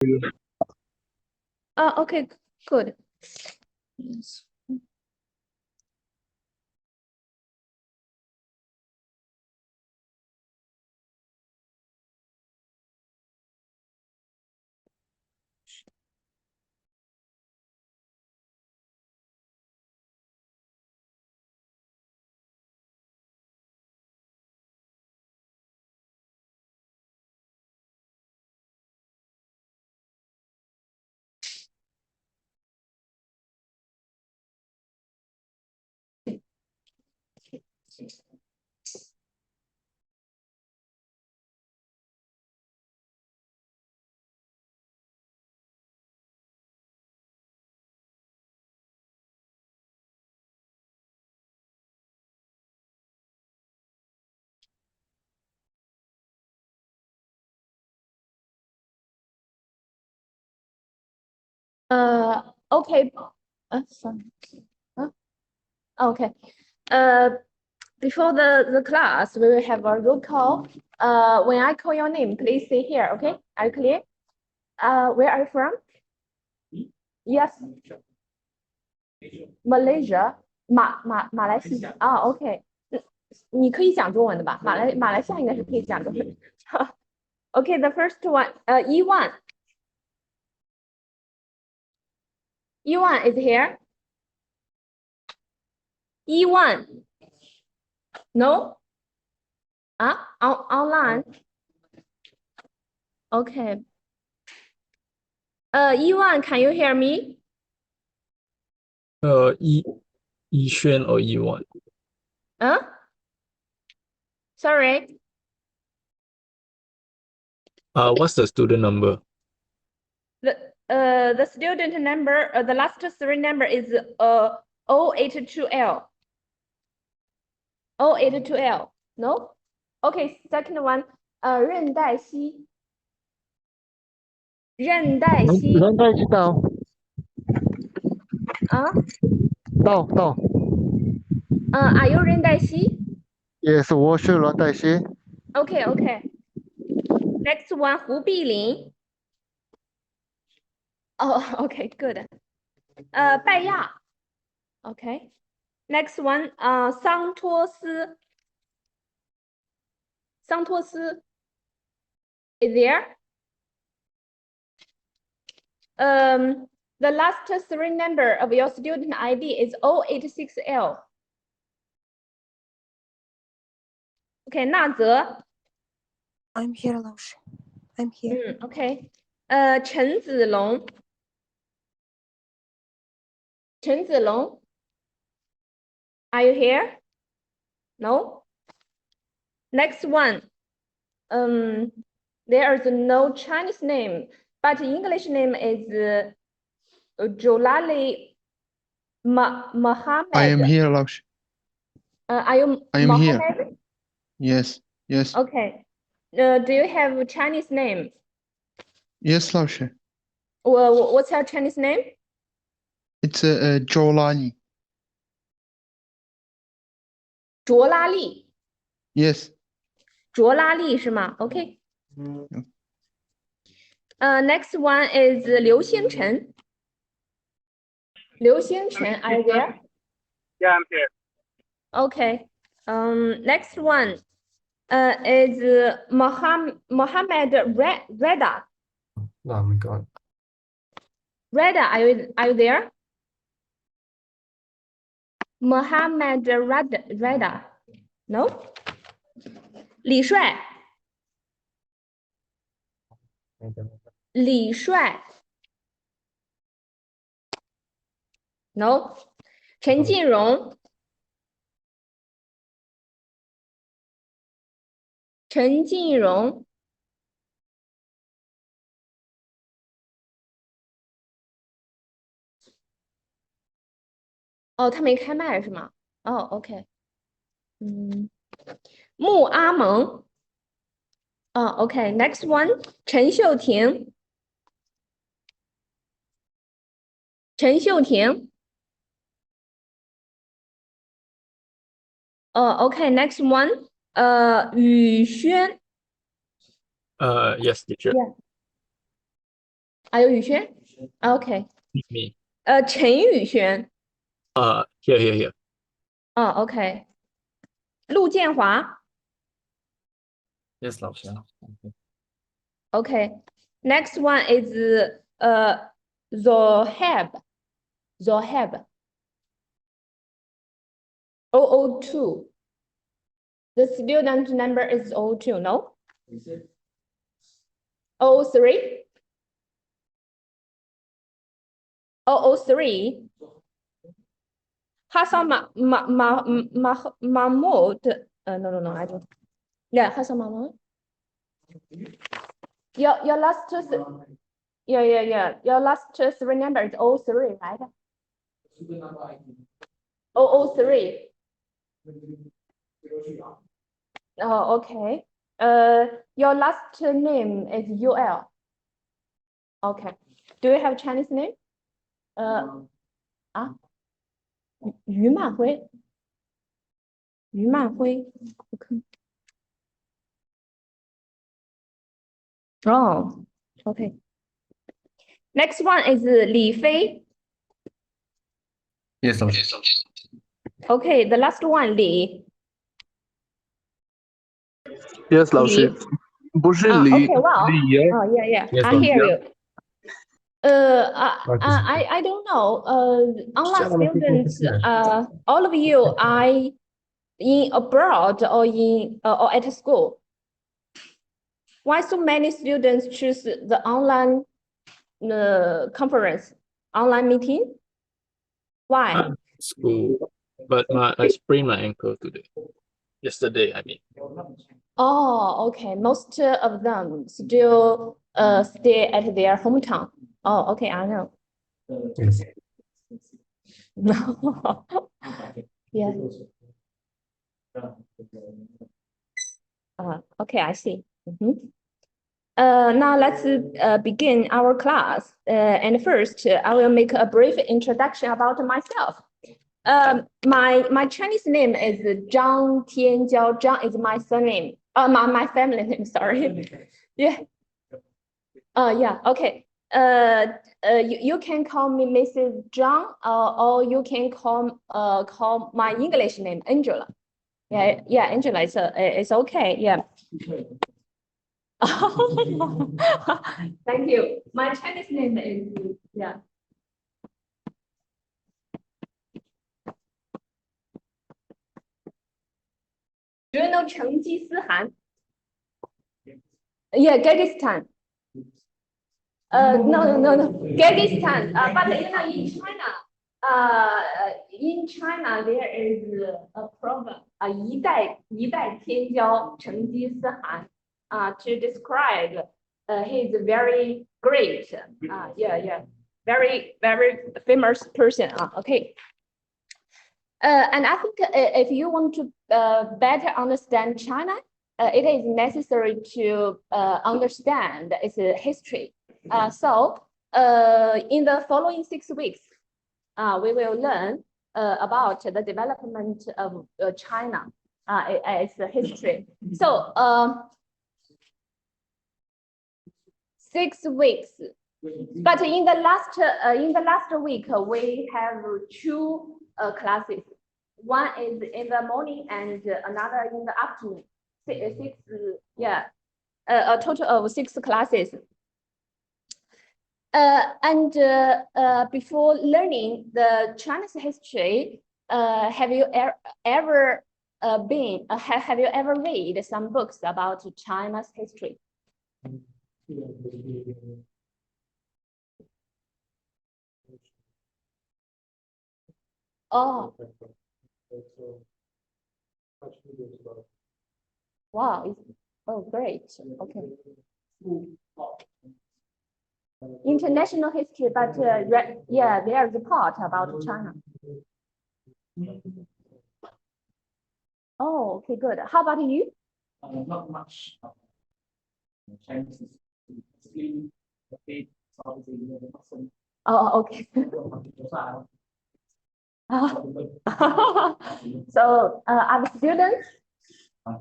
Okay, good. Yes. Okay. Sorry. Okay. Before the class, we will have a roll call. When I call your name, please say here. Okay. Are you clear? Where are you from? Yes. Malaysia. 马来西亚啊，OK。你可以讲中文的吧？马来西亚应该是可以讲中文。Okay, the first one, E1. E1 is here. E1. No? Online. Okay. E1, can you hear me? Yixuan or E1. Sorry. What's the student number? The student number, the last three number is 082L. 082L. No? Okay, second one, 任黛西。任黛西。任黛西到。到。Are you 任黛西？ Yes, 我是任黛西。Okay. Next one, 胡碧玲。Oh, okay, good. 拜亚。Okay. Next one, 桑托斯。桑托斯 is there? The last three number of your student ID is 086L. Okay, 纳泽。I'm here, 老师。I'm here. Okay. 陈子龙。陈子龙 ，Are you here? No. Next one. There is no Chinese name, but English name is Jolali Mohammed. I am here, 老师。 Are you I am here. Mohammed? Yes. Okay. Do you have Chinese name? Yes, 老师。 Well, what's your Chinese name? It's Jolani. 卓拉利。 Yes. 卓拉利是吗 ？OK。Next one is 刘星辰。刘星辰 ，Are you there? Yeah, I'm here. Okay. Next one is Mohammed Reda. Oh my God. Reda, are you there? Mohammed Reda. No? 李帅。李帅。No. 陈静荣。陈静荣。哦，他没开麦是吗？哦，OK。穆阿蒙。哦，OK。Next one， 陈秀婷。陈秀婷。OK。Next one， 宇轩。Yes, teacher. Yeah. 还有宇轩 ？OK， Me. 陈宇轩， Here. OK， 陆建华 Yes, 老师。 ，OK。Next one is Zohab. 002. The student number is 002, no? 003? 003. Hassan Mahmoud. No, I don't. Yeah, Hassan Mahmoud. Your last yeah. Your last three number is 03, right? 003. Oh, okay. Your last name is UL. Okay. Do you have Chinese name? 于曼辉。Okay. Oh, okay. Next one is Li Fei. Yes, 老师。 Okay, the last one, Li. Yes, 老师。不是李 Okay, well. 李耶。 Oh, yeah. Yes, I hear yeah. you. I don't know. Online students, all of you are in abroad or in or at school. Why so many students choose the online conference, online meeting? Why? School. But I sprained my ankle today. Yesterday, I mean. Oh, okay. Most of them still stay at their hometown. Oh, okay, I know. Yes. Yeah. Okay, I see. Now let's begin our class. And first, I will make a brief introduction about myself. My Chinese name is Zhang Tianjiao. Zhang is my surname. My family name. Sorry. Yeah. Okay. You can call me Mrs. Zhang, or you can call my English name Angela. Yeah, Angela. It's okay. Yeah. Thank you. My Chinese name is Do you know Genghis Han? Yeah, Kyrgyzstan. No. Kyrgyzstan. But you know, in China, there is a proverb, 一代天骄 Genghis Han, to describe he's very great. Very famous person. Okay. And I think if you want to better understand China, it is necessary to understand its history. So in the following 6 weeks, we will learn about the development of China, its history. So 6 weeks. But in the last week, we have 2 classes. One is in the morning and another in the afternoon. A total of 6 classes. And before learning the Chinese history, have you ever read some books about China's history? Oh. Wow. Oh, great. Okay. International history, but yeah, there's a part about China. Oh, okay, good. How about you? Not much. Chinese is Oh, okay. So, other students,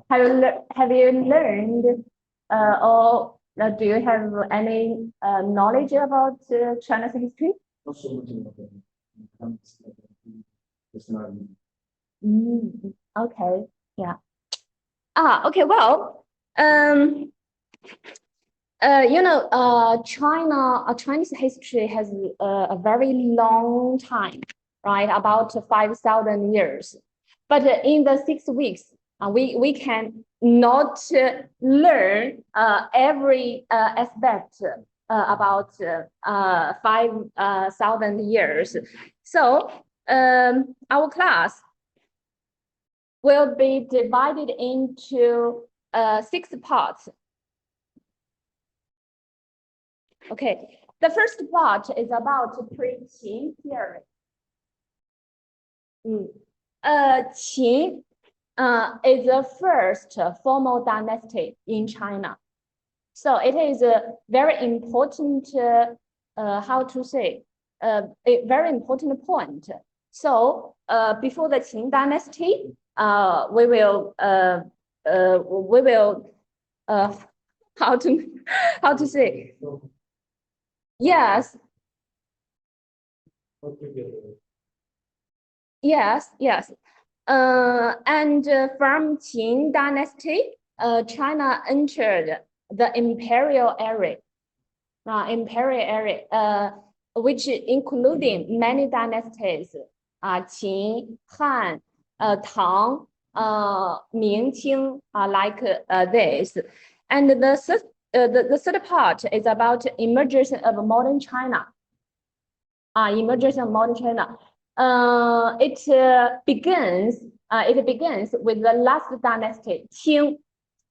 have you learned or Do you have any knowledge about China's history? Not so much about the personality. Okay, yeah. Okay, well, Chinese history has a very long time, right? About 5,000 years. But in the 6 weeks, we can not learn every aspect about 5,000 years. So our class will be divided into 6 parts. Okay, the first part is about pre-Qin period. Qin is the first formal dynasty in China. So it is a very important, how to say, a very important point. So before the Qin dynasty, we will how to say, yes. Yes, yes. And from Qin dynasty, China entered the imperial era, which including many dynasties, Qin, Han, Tang, Ming, Qing, like this. And the third part is about emergence of modern China. Emergence of modern China. It begins with the last dynasty, Qing.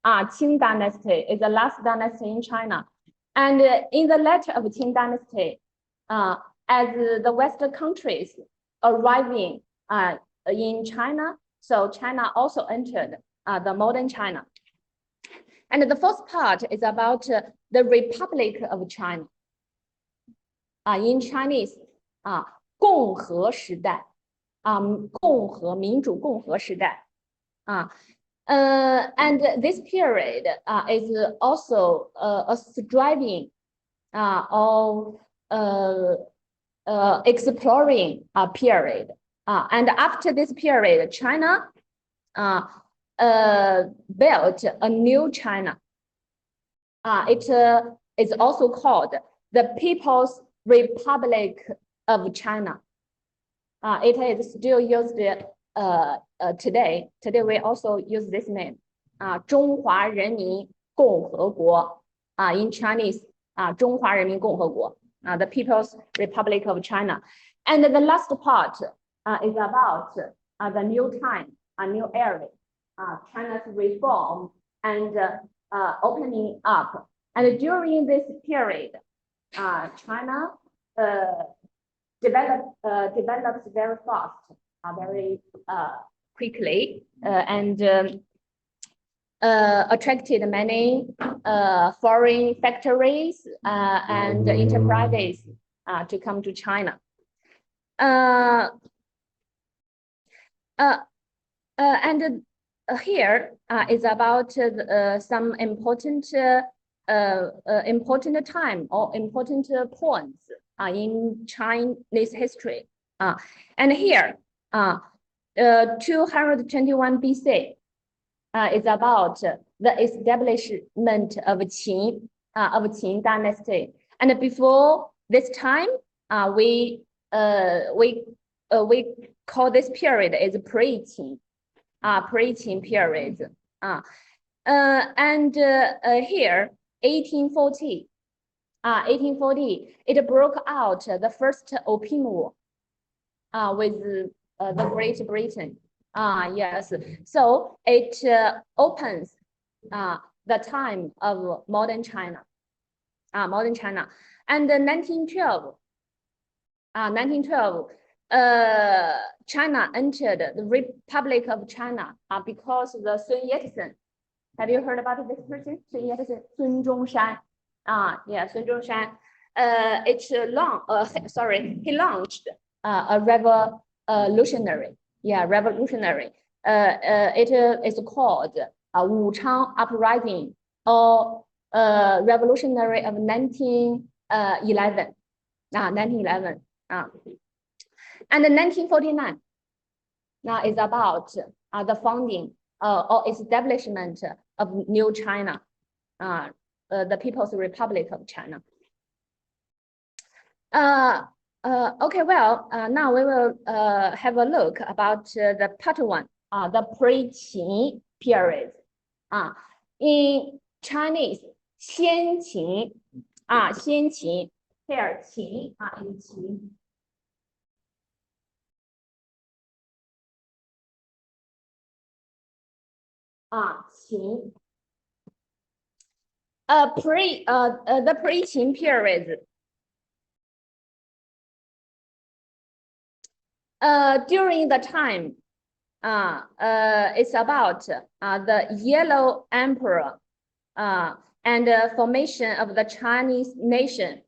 Qing dynasty is the last dynasty in China. And in the latter of Qing dynasty, as the Western countries arriving in China, so China also entered the modern China. And the fourth part is about the Republic of China. In Chinese, 共和时代，共和民主共和时代，and this period is also a striving of exploring period. And after this period, China built a new China. It is also called the People's Republic of China. It is still used today. Today we also use this name. 中华人民共和国 in Chinese, 中华人民共和国 the People's Republic of China. And the last part is about the new time, a new era, China's reform and opening up. And during this period, China develops very fast, very quickly, and attracted many foreign factories and enterprises to come to China. And here is about some important time or important points in Chinese history. And here, 221 BC is about the establishment of Qin dynasty. And before this time, we call this period as pre-Qin period. And here, 1840, it broke out the first Opium War with the Great Britain. Yes, so it opens the time of modern China. And 1912, China entered the Republic of China because the Sun Yat-sen. Have you heard about this person? Sun Yat-sen, Sun Zhongshan. Yeah, Sun Zhongshan. He launched a revolutionary. Yeah, revolutionary. It is called Wuchang Uprising or revolutionary of 1911. 1911. And 1949 now is about the founding or establishment of New China, the People's Republic of China. Okay, well, now we will have a look about the part one, the pre-Qin period. In Chinese, 先秦 先秦 here 秦 is 秦 秦 the pre-Qin period. During the time, it's about the Yellow Emperor and the formation of the Chinese nation.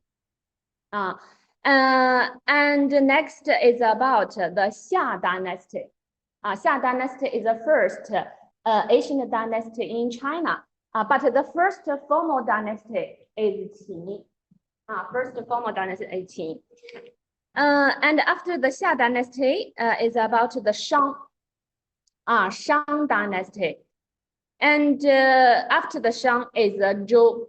And next is about the Xia dynasty. Xia dynasty is the first Asian dynasty in China, but the first formal dynasty is Qin. First formal dynasty is Qin. And after the Xia dynasty is about the Shang dynasty. And after the Shang is Zhou.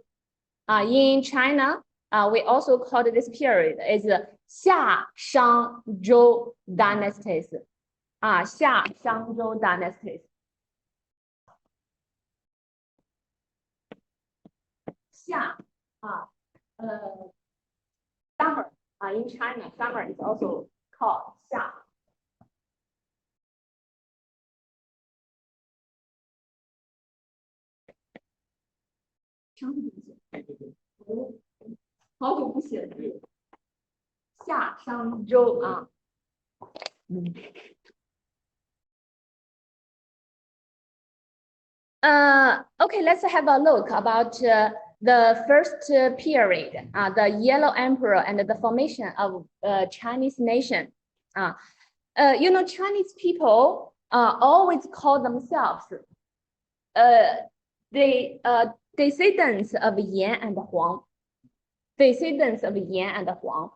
In China, we also call this period is Xia Shang Zhou dynasties. Xia Shang Zhou dynasties. Xia, summer. In China, summer is also called Xia.好久不写字，夏商周啊。Okay, let's have a look about the first period, the Yellow Emperor and the formation of Chinese nation. You know, Chinese people always call themselves the descendants of Yan and Huang. Descendants of Yan and Huang.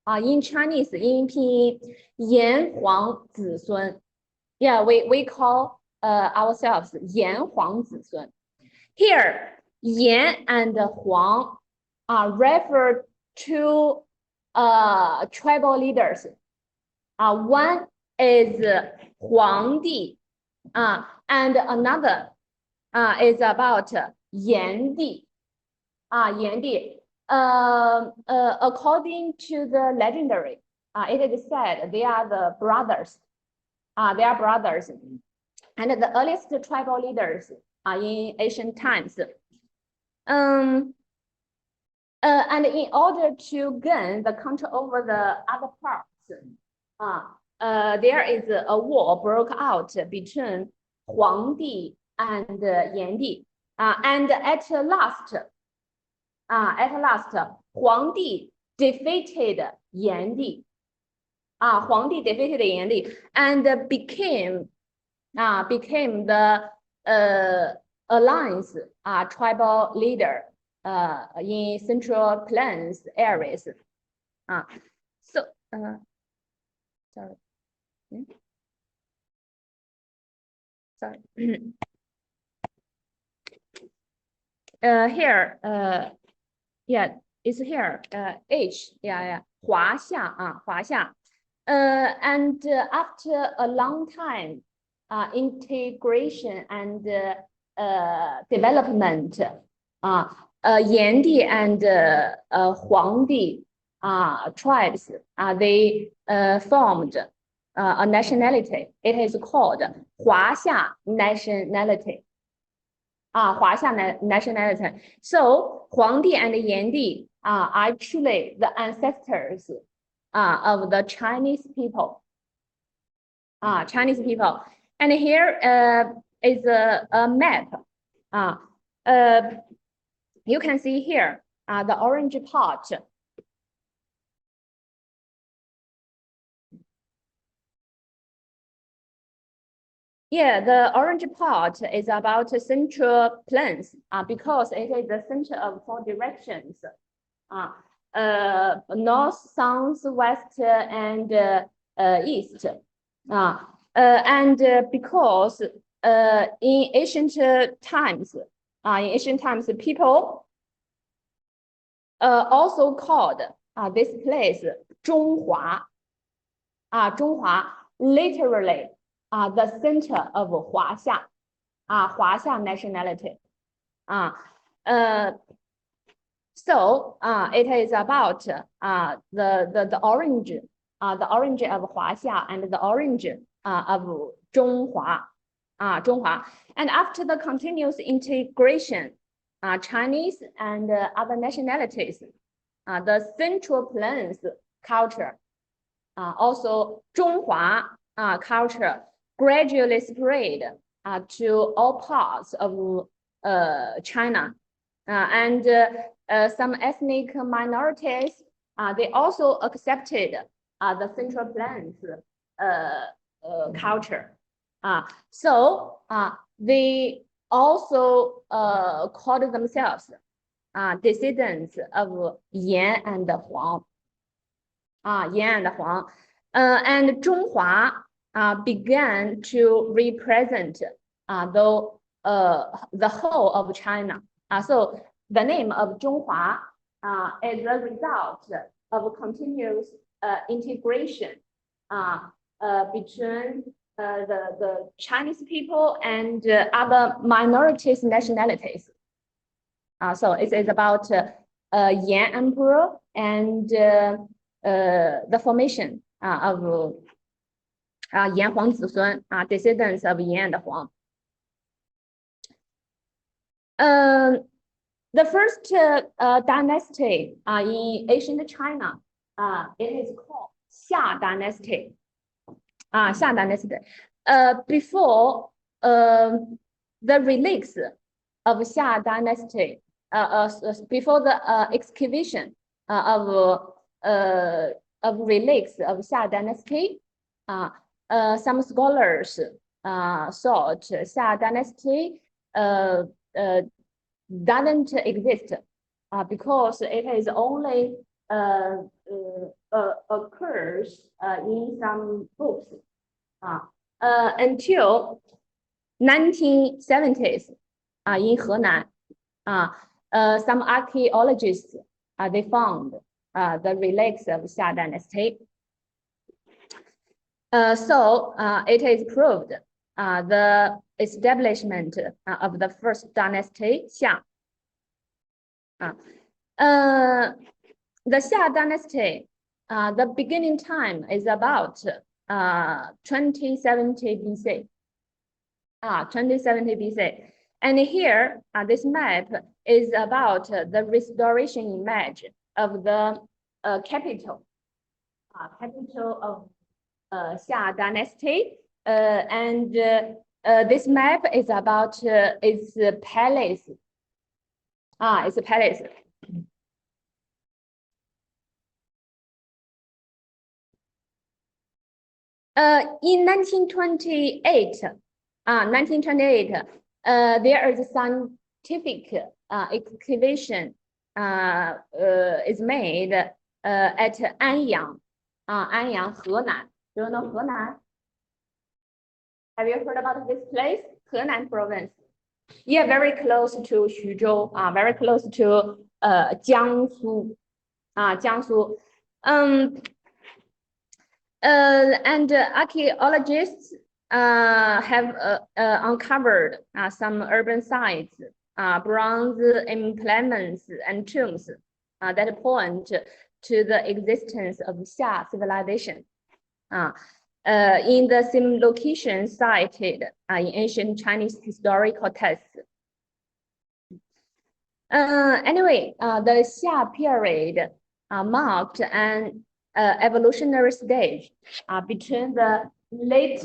In Chinese, in Pinyin, Yan Huang 子孙. Yeah, we call ourselves Yan Huang 子孙. Here, Yan and Huang are referred to tribal leaders. One is Huangdi, and another is about Yandi. Yandi. According to the legendary, it is said they are the brothers. They are brothers, and the earliest tribal leaders in ancient times. And in order to gain the control over the other parts, there is a war broke out between Huangdi and Yandi, and at last, Huangdi defeated Yandi. Huangdi defeated Yandi and became the alliance tribal leader in Central Plains areas. So sorry. Sorry. Here, yeah, it's here. H, yeah, 华夏 华夏. And after a long time, integration and development, Yandi and Huangdi tribes, they formed a nationality. It is called 华夏 nationality. 华夏 nationality. So Huangdi and Yandi are actually the ancestors of the Chinese people. Chinese people. And here is a map. You can see here the orange part. Yeah, the orange part is about central plains because it is the center of 4 directions. North, south, west, and east. And because in ancient times, people also called this place 中华. 中华 literally the center of 华夏. 华夏 nationality. So it is about the orange, the orange of 华夏 and the orange of 中华. 中华. And after the continuous integration, Chinese and other nationalities, the Central Plains culture, also 中华 culture gradually spread to all parts of China. And some ethnic minorities, they also accepted the Central Plains culture. So they also called themselves descendants of Yan and Huang. Yan and Huang. And 中华 began to represent the whole of China. So the name of 中华 is a result of continuous integration between the Chinese people and other minorities nationalities. So it is about Yan Emperor and the formation of Yan Huang Zizun, descendants of Yan and Huang. The first dynasty in ancient China, it is called Xia dynasty. Xia dynasty. Before the relics of Xia dynasty, before the excavation of relics of Xia dynasty, some scholars thought Xia dynasty doesn't exist because it is only occurs in some books until 1970s in Henan. Some archaeologists they found the relics of Xia dynasty. So it is proved the establishment of the first dynasty, Xia. The Xia dynasty, the beginning time is about 2070 BC. 2070 BC. And here, this map is about the restoration image of the capital of Xia dynasty. And this map is about its palace. It's a palace. In 1928, there is a scientific excavation is made at Anyang, Anyang, Henan. Do you know Henan? Have you heard about this place? Henan province. Yeah, very close to Xuzhou, very close to Jiangsu, Jiangsu. And archaeologists have uncovered some urban sites, bronze implements and tombs that point to the existence of Xia civilization. In the same location cited in ancient Chinese historical texts. Anyway, the Xia period marked an evolutionary stage between the late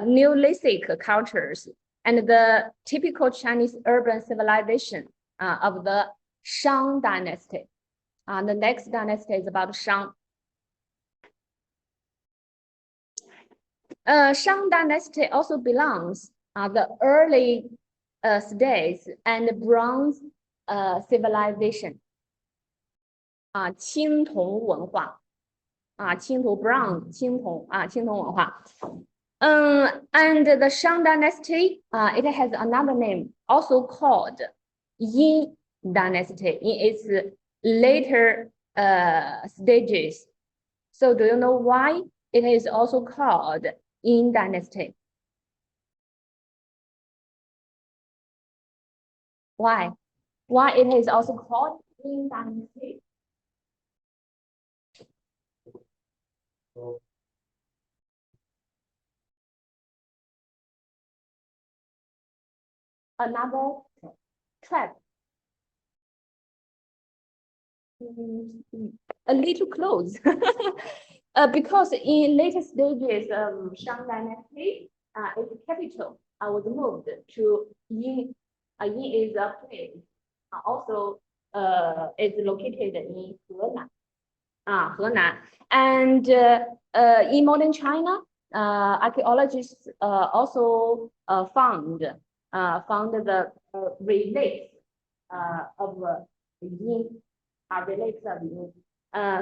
Neolithic cultures and the typical Chinese urban civilization of the Shang dynasty. The next dynasty is about Shang. Shang Dynasty also belongs the early states and Bronze civilization. 青铜文化。青铜 brown 青铜青铜文化。And the Shang Dynasty, it has another name, also called Yin Dynasty in its later stages. So do you know why it is also called Yin Dynasty? Why? Why it is also called Yin Dynasty? Another trap. A little close. Because in later stages of Shang Dynasty, its capital was moved to Yin. Yin is a place. Also, it's located in Henan. Henan. And in modern China, archaeologists also found the relics of Yin, relics of Yin.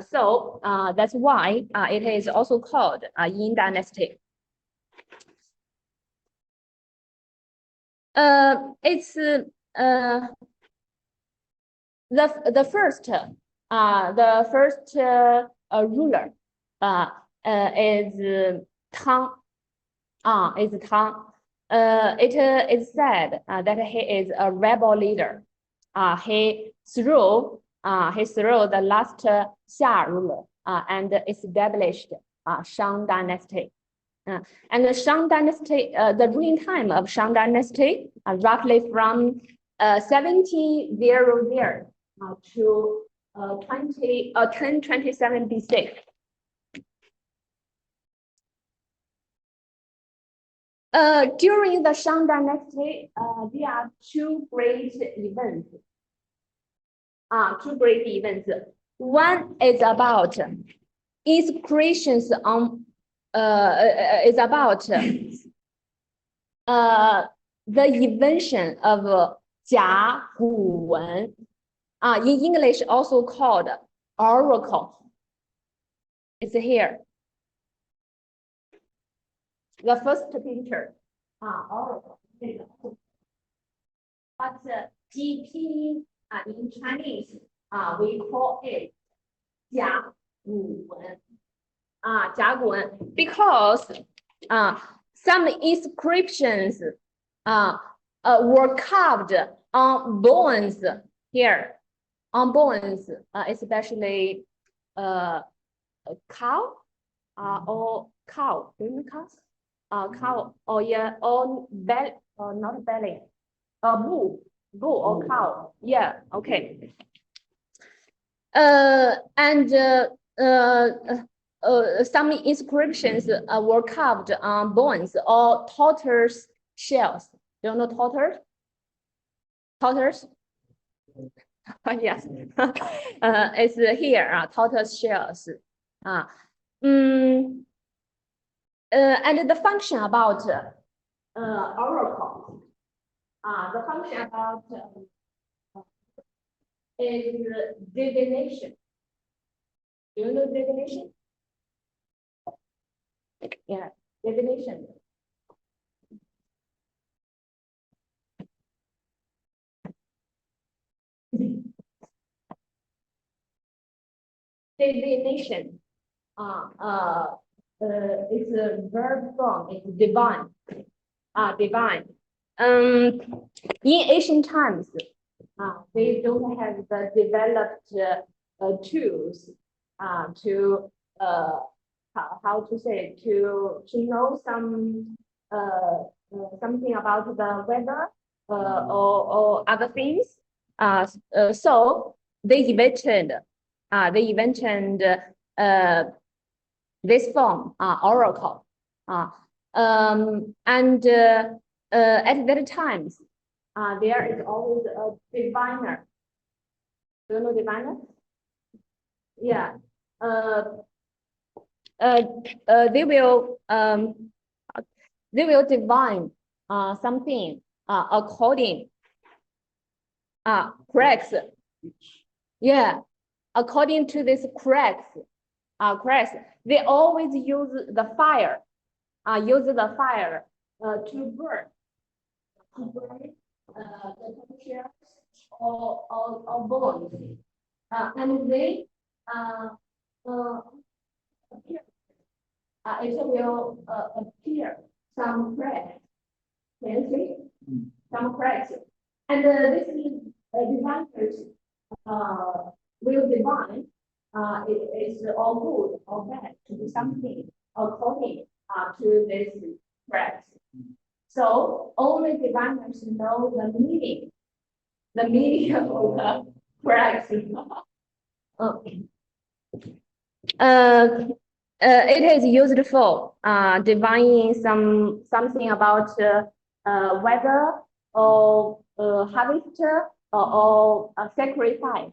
So that's why it is also called Yin Dynasty. It's the first ruler is Tang. Is Tang. It is said that he is a rebel leader. He threw the last Xia ruler and established Shang Dynasty. And the Shang Dynasty, the ruling time of Shang Dynasty, roughly from 1700 to 1027 BC. During the Shang Dynasty, there are two great events. One is about inscriptions on is about the invention of Jia Hu Wen. In English also called oracle. It's here. The first picture, oracle. But GP in Chinese, we call it Jia Hu Wen. Because some inscriptions were carved on bones here, especially cow or cow, do you know cows? Cow or yeah, or belly or not belly, bull or cow, yeah, okay. And some inscriptions were carved on bones or tortoise shells. Do you know tortoise? Tortoise? Yes. It's here, tortoise shells. And the function about oracle. The function about is divination. Do you know divination? Yeah, divination. Divination. It's a verb form. It's divine. Divine. In ancient times, they don't have the developed tools to how to say to know some something about the weather or other things. So they invented this form, oracle. And at that times, there is always a diviner. Do you know diviner? Yeah. They will they will divine something according cracks. Yeah, according to this cracks, they always use the fire, to burn the temperature or bones, and they appear. It will appear some cracks. Can you see? Some cracks, and this is designers will define it is all good or bad to do something according to this cracks. So only designers know the meaning of the cracks. Okay. It is used for defining something about weather or harvest or sacrifice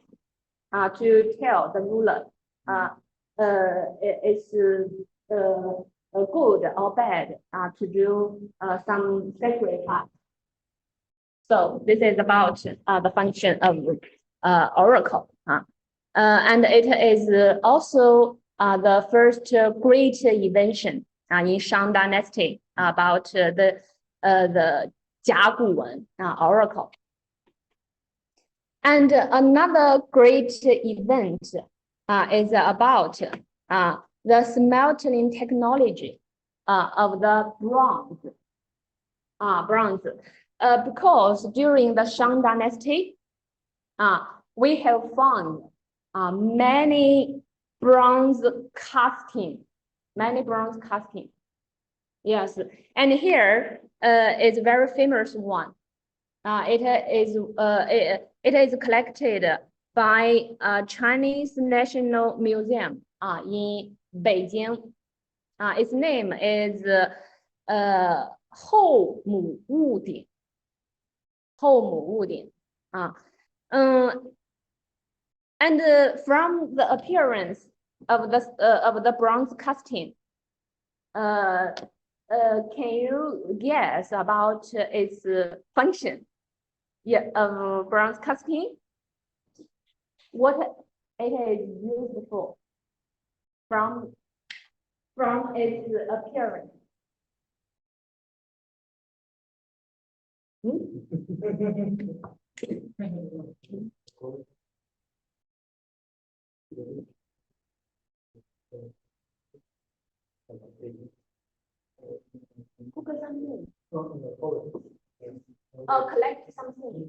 to tell the ruler it's good or bad to do some sacrifice. So this is about the function of oracle. And it is also the first great invention in Shang Dynasty about the Jia Guwen oracle. And another great event is about the smelting technology of the bronze. Because during the Shang Dynasty, we have found many bronze casting. Yes, and here is a very famous one. It is collected by Chinese National Museum in Beijing. Its name is 后母戊鼎。And from the appearance of the bronze casting, can you guess about its function? Yeah, bronze casting. What it is used for from its appearance. Cook something. Oh, collect something.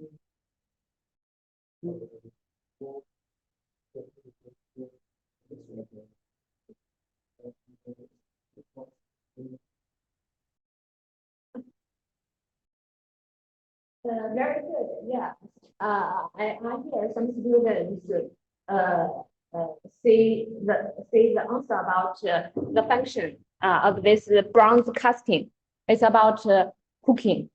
Very good. Yeah. I hear some students say the answer about the function of this bronze casting. It's about cooking.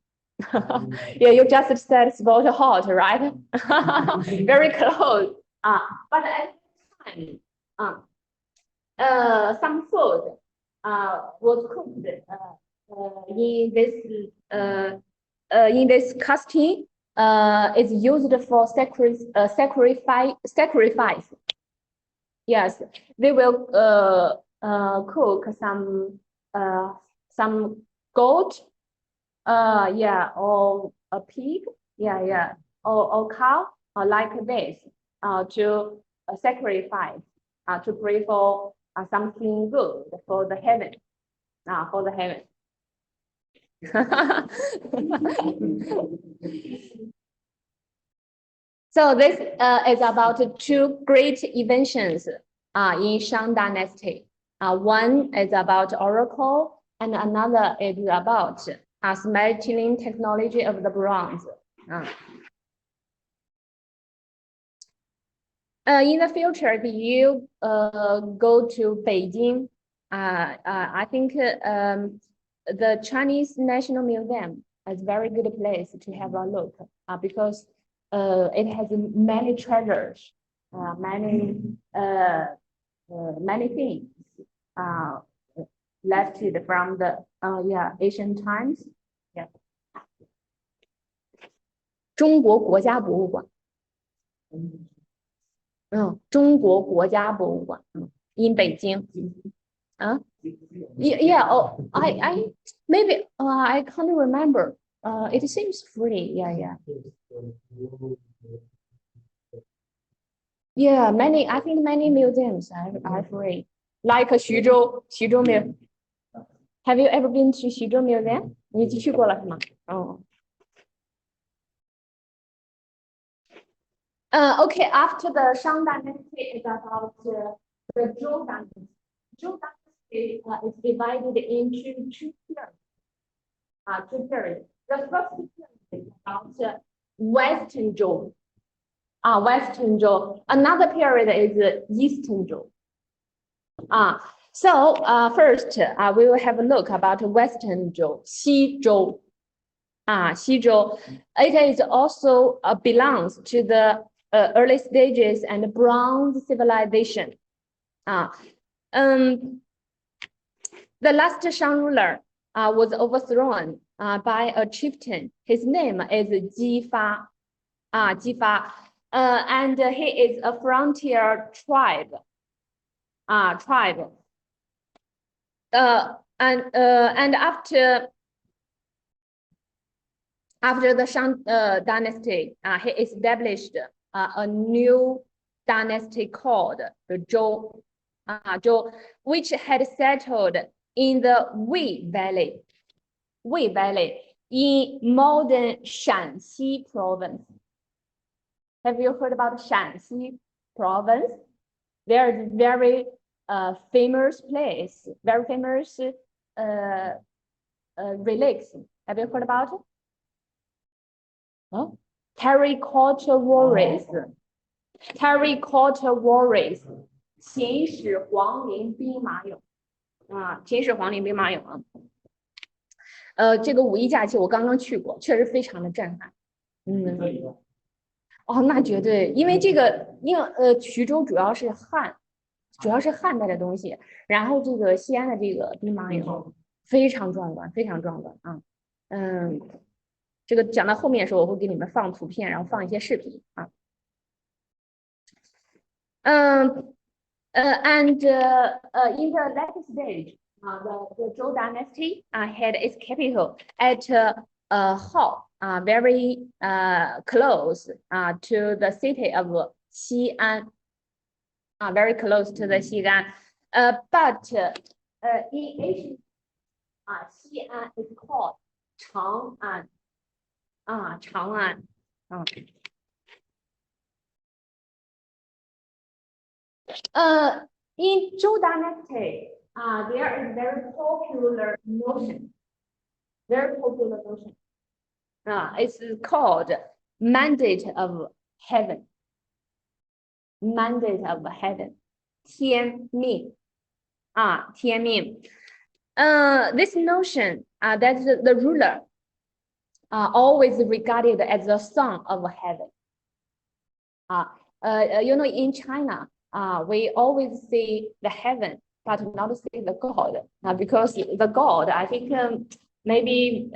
Yeah, you just said it's about hot, right? Very close. But at the time, some food was cooked in this casting. Is used for sacrifice. Yes, they will cook some goat, yeah, or a pig, yeah, or cow, like this, to sacrifice, to pray for something good for the heaven, So this is about two great inventions in Shang Dynasty. One is about oracle, and another is about smelting technology of the bronze. In the future, if you go to Beijing, I think the Chinese National Museum is a very good place to have a look because it has many treasures, many things left from the Yeah, Asian times. Yeah. 中国国家博物馆。中国国家博物馆。in 北京。Yeah. Oh, I maybe I can't remember. It seems free. Yeah. Yeah, I think many museums are free. Like 徐州 Museum. Have you ever been to 徐州 Museum? 你去过了是吗？Okay, after the Shang Dynasty is about the Zhou Dynasty. Zhou Dynasty is divided into two periods. Two periods. The first period is about Western Zhou. Western Zhou. Another period is Eastern Zhou. So first we will have a look about Western Zhou, 西周. 西周. It is also belongs to the early stages and Bronze Civilization. The last Shang ruler was overthrown by a chieftain. His name is Jifa. Jifa. And he is a frontier tribe. And after the Shang dynasty, he established a new dynasty called the Zhou, which had settled in the Wei Valley in modern Shanxi province. Have you heard about Shanxi province? There is very famous place, very famous relics. Have you heard about it? Terracotta warriors. Terracotta warriors. 秦始皇陵兵马俑。秦始皇陵兵马俑。这个五一假期我刚刚去过，确实非常的震撼。那绝对，因为徐州主要是汉代的东西，然后这个西安的这个兵马俑非常壮观，非常壮观啊。这个讲到后面的时候，我会给你们放图片，然后放一些视频啊。And in the later stage, the Zhou dynasty had its capital at Hao, very close to the city of Xi'an, very close to the Xi'an. But in ancient Xi'an is called Chang'an. Chang'an. In Zhou dynasty, there is very popular notion. It's called mandate of heaven. Mandate of heaven. 天命. 天命. This notion that the ruler always regarded as the son of heaven. In China, we always see the heaven, but not see the God, because the God, I think, maybe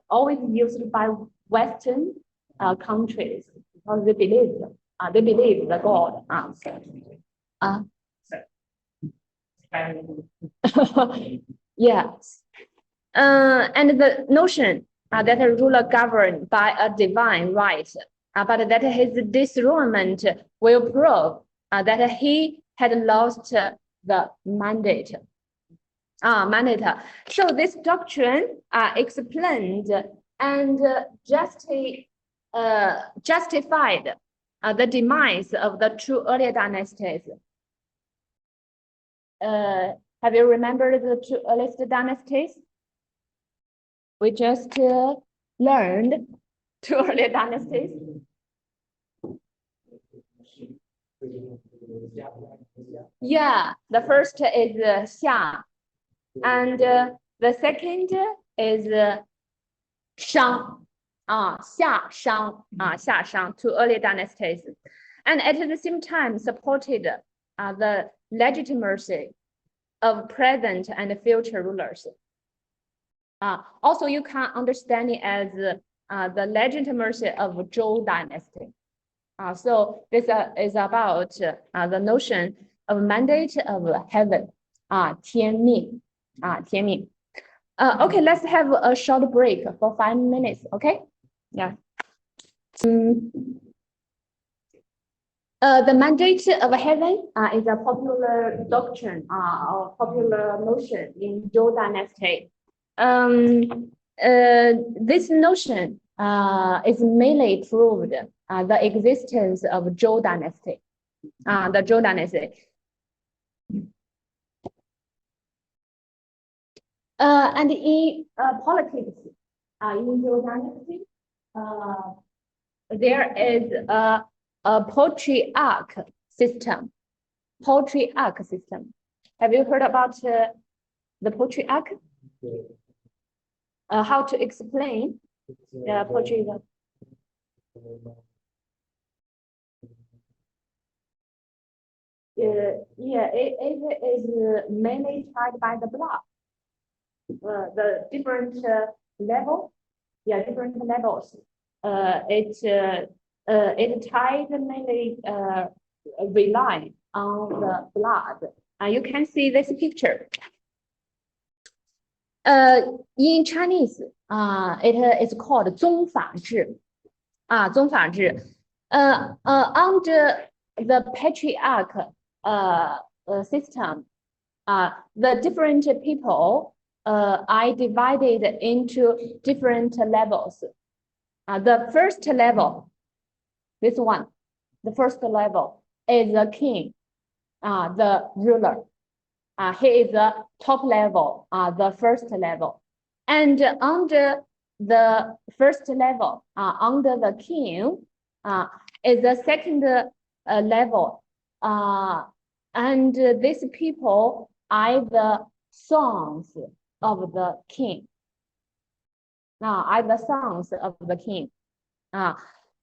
always used by Western countries because they believe the God. Yes, and the notion that a ruler governed by a divine right, but that his disronement will prove that he had lost the mandate. So this doctrine explained and justified the demise of the two earlier dynasties. Have you remembered the two earliest dynasties? We just learned two earlier dynasties. Yeah, the first is Xia, and the second is Shang. Xia, Shang, two early dynasties, and at the same time supported the legitimacy of present and future rulers. Also, you can understand it as the legitimacy of Zhou dynasty. So this is about the notion of mandate of heaven, 天命, 天命. Okay, let's have a short break for 5 minutes, okay? Yeah. The mandate of heaven is a popular doctrine or popular notion in Zhou dynasty. This notion is mainly proved the existence of Zhou dynasty. The Zhou dynasty. And in politics, in Zhou dynasty, there is a patriarch system. Patriarch system. Have you heard about the patriarch? How to explain the patriarch? Yeah, it is mainly tied by the blood. The different level, yeah, different levels. It tied mainly rely on the blood. You can see this picture. In Chinese, it is called 宗法制. 宗法制. Under the patriarch system, the different people are divided into different levels. The first level, this one, the first level is the king, the ruler. He is the top level, the first level. And under the first level, under the king, is the second level. And these people are the sons of the king. Are the sons of the king.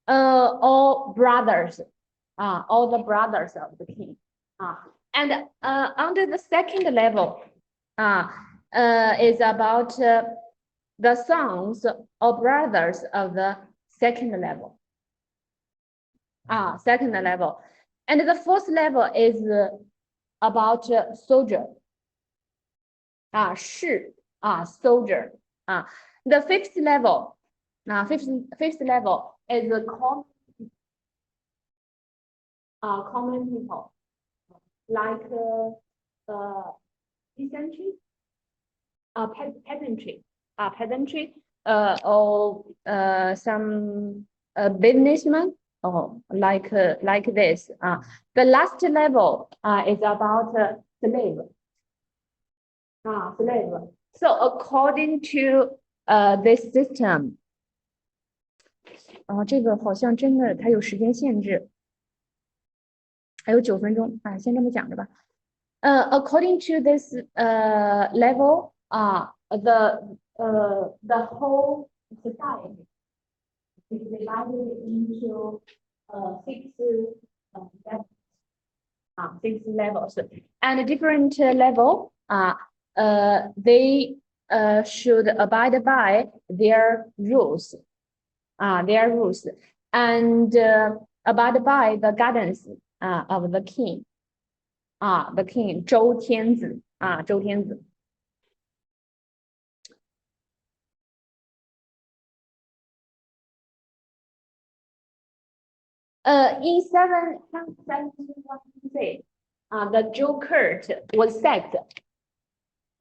All brothers, all the brothers of the king. And under the second level is about the sons or brothers of the second level. Second level. And the fourth level is about soldier. 士, soldier. The fifth level, fifth level is the common people, like peasantry, peasantry, or some businessmen, or like this. The last level is about slave. Slave. So according to this system, 这个好像真的它有时间限制，还有9分钟啊，先这么讲着吧。According to this level, the whole society is divided into 6 levels, and different level they should abide by their rules, and abide by the guidance of the king, the king 周天子, 周天子. In 776, the Zhou court was sacked,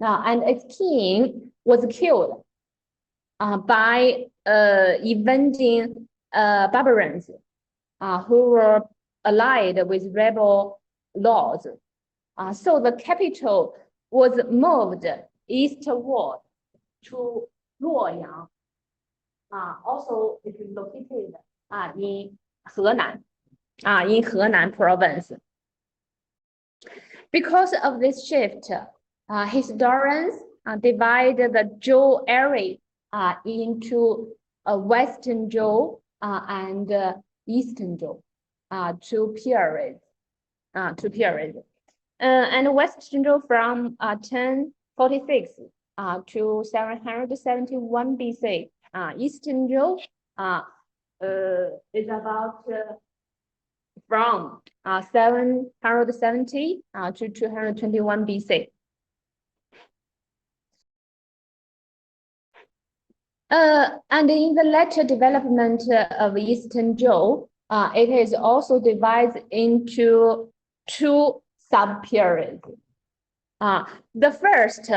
and its king was killed by invading barbarians who were allied with rebel lords. So the capital was moved eastward to Luoyang. Also, it is located in Henan, in Henan province. Because of this shift, historians divide the Zhou area into Western Zhou and Eastern Zhou, two periods. And Western Zhou from 1046 to 771 BC. Eastern Zhou is about from 770 to 221 BC. And in the later development of Eastern Zhou, it is also divided into two sub-periods. The first,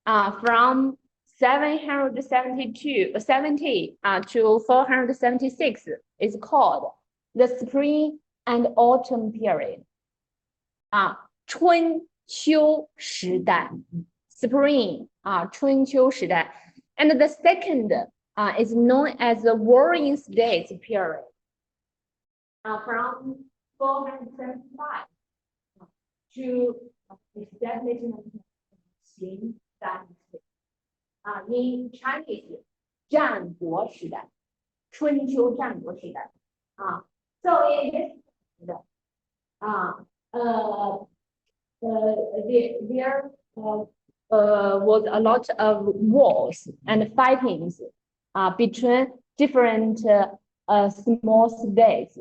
from 770 to 476, is called the Spring and Autumn period. 春秋时代 Spring 春秋时代 And the second is known as the Warring States period. From 475 to establishment of Qin dynasty. In Chinese, 战国时代 春秋战国时代 So in this there was a lot of wars and fightings between different small states.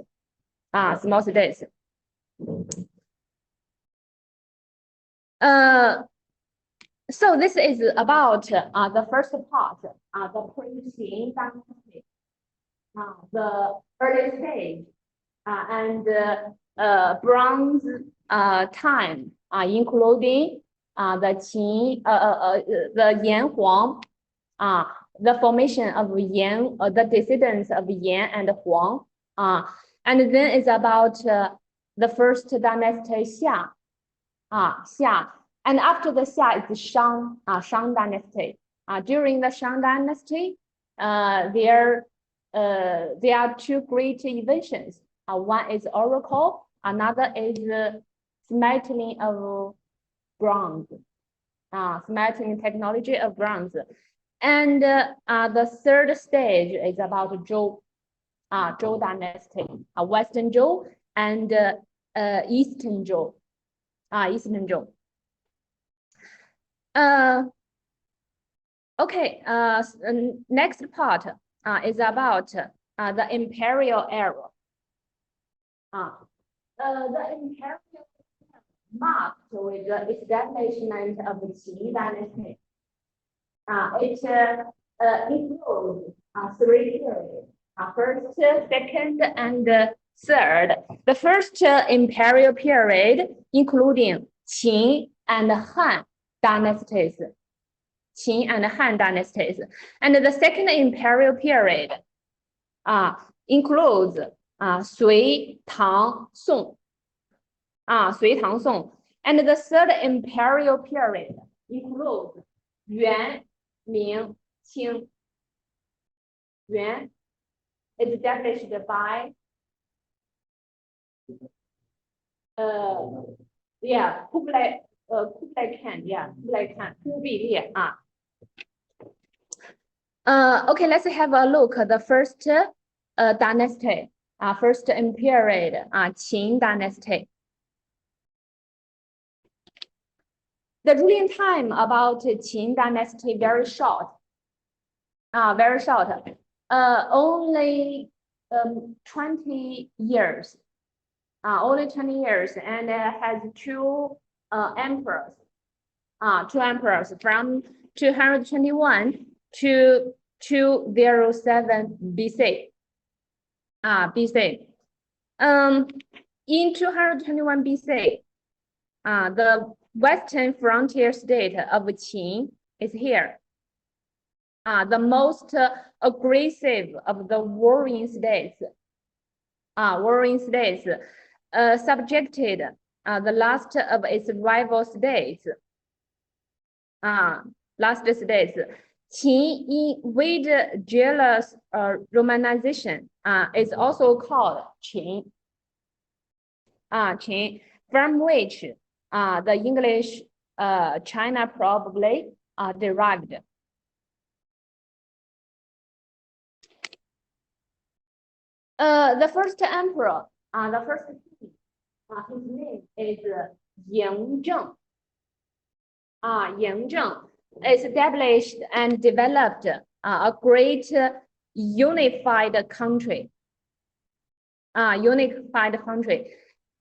So this is about the first part, the pre-Qin dynasty, the early stage, and Bronze time, including the Qin, the Yan Huang, the formation of Yan, the descendants of Yan and Huang, and then it's about the first dynasty Xia, Xia, and after the Xia is Shang, Shang dynasty. During the Shang dynasty, there are two great inventions. One is oracle, another is smelting of bronze, smelting technology of bronze. And the third stage is about Zhou, Zhou dynasty, Western Zhou and Eastern Zhou, Eastern Zhou. Okay, next part is about the imperial era. The imperial era marked with the establishment of the Qin dynasty. It includes three periods: first, second, and third. The first imperial period, including Qin and Han dynasties. Qin and Han dynasties. And the second imperial period includes Sui, Tang, Song. Sui, Tang, Song. And the third imperial period includes Yuan, Ming, Qing. Yuan is established by Kublai Khan, Okay, let's have a look at the first dynasty, first period, Qin dynasty. The ruling time about Qin dynasty very short, only 20 years, only 20 years, and has two emperors, from 221 to 207 BC. In 221 BC, the western frontier state of Qin is here. The most aggressive of the warring states, subjected the last of its rival states. Qin, with jealous romanization, is also called Qin. Qin, from which the English China probably derived. The first emperor, the first king, his name is Yang Zheng. Yang Zheng. established and developed a great unified country. Unified country.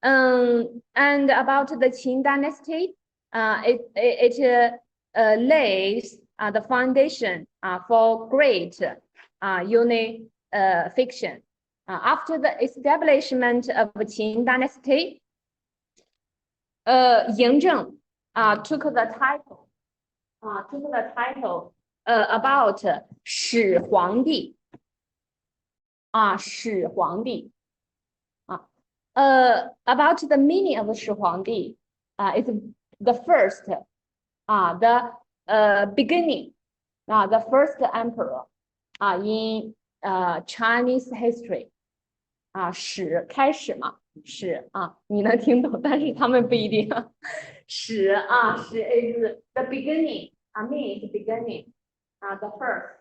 And about the Qing dynasty, it lays the foundation for great unification. After the establishment of Qing dynasty, Ying Zheng took the title about 始皇帝始皇帝about the meaning of 始皇帝is the first the beginning the first emperor in Chinese history 始开始嘛始你能听懂，但是他们不一定始is the beginning means beginning the first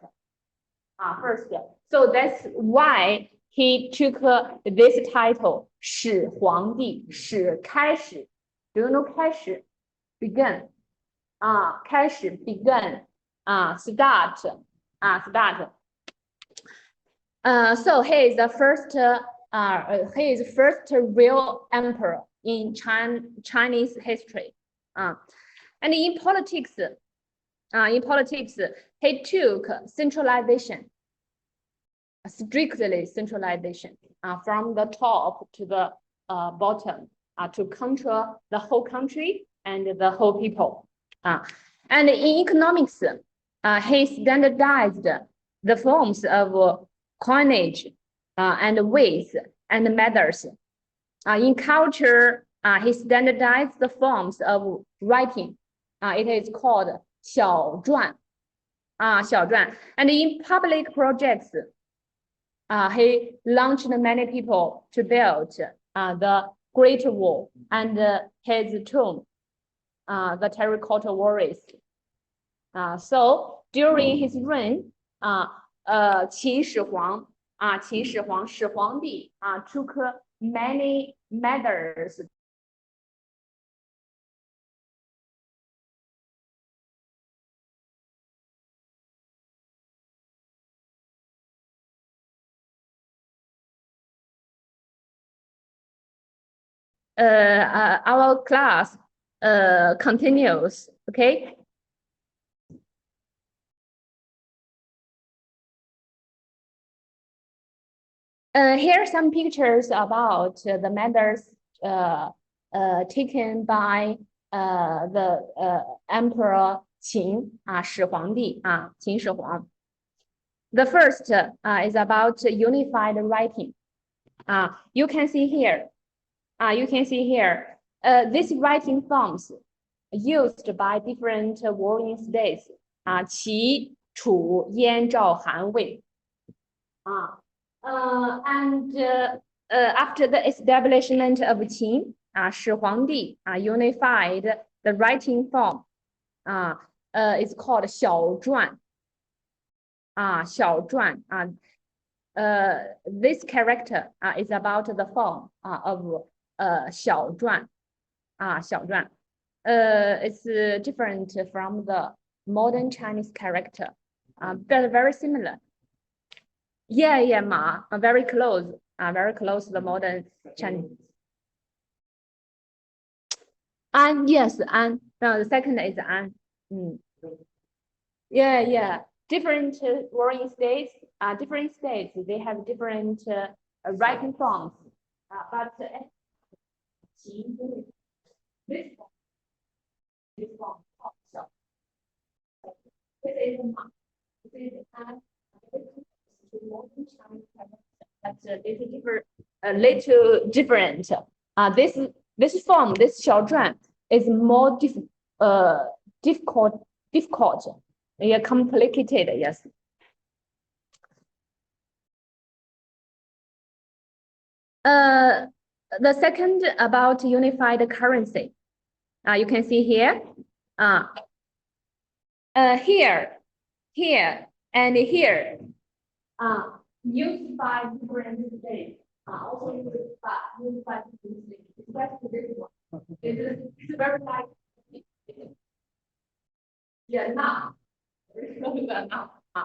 first so that's why he took this title 始皇帝始开始 do you know 开始 begin 开始 begun start start so he is the first he is first real emperor in Chinese history and in politics he took centralization strictly centralization from the top to the bottom to control the whole country and the whole people and in economics he standardized the forms of coinage and weights and methods in culture he standardized the forms of writing it is called 小篆小篆 and in public projects he launched many people to build the Great Wall and his tomb, the terracotta warriors. So during his reign, 秦始皇始皇帝took many measures our class continues, okay? Here are some pictures about the measures taken by the Emperor Qin 始皇帝秦始皇. The first is about unified writing. You can see here. These writing forms used by different warring states. 齐、楚、燕、赵、韩、魏. And after the establishment of Qin, 始皇帝 unified the writing form. It's called 小篆. 小篆. This character is about the form of 小篆. 小篆. It's different from the modern Chinese character, but very similar. Yeah, ma, very close to the modern Chinese. And yes, and the second is and. Yeah. Different warring states, different states, they have different writing forms. But this form, this is ma. This is and. That's a little different. This form, this 小篆 is more difficult, yeah, complicated. Yes. The second about unified currency. You can see here. Here, and here. Used by different states. Also used by different states. Especially this one. It's very like Yeah, now.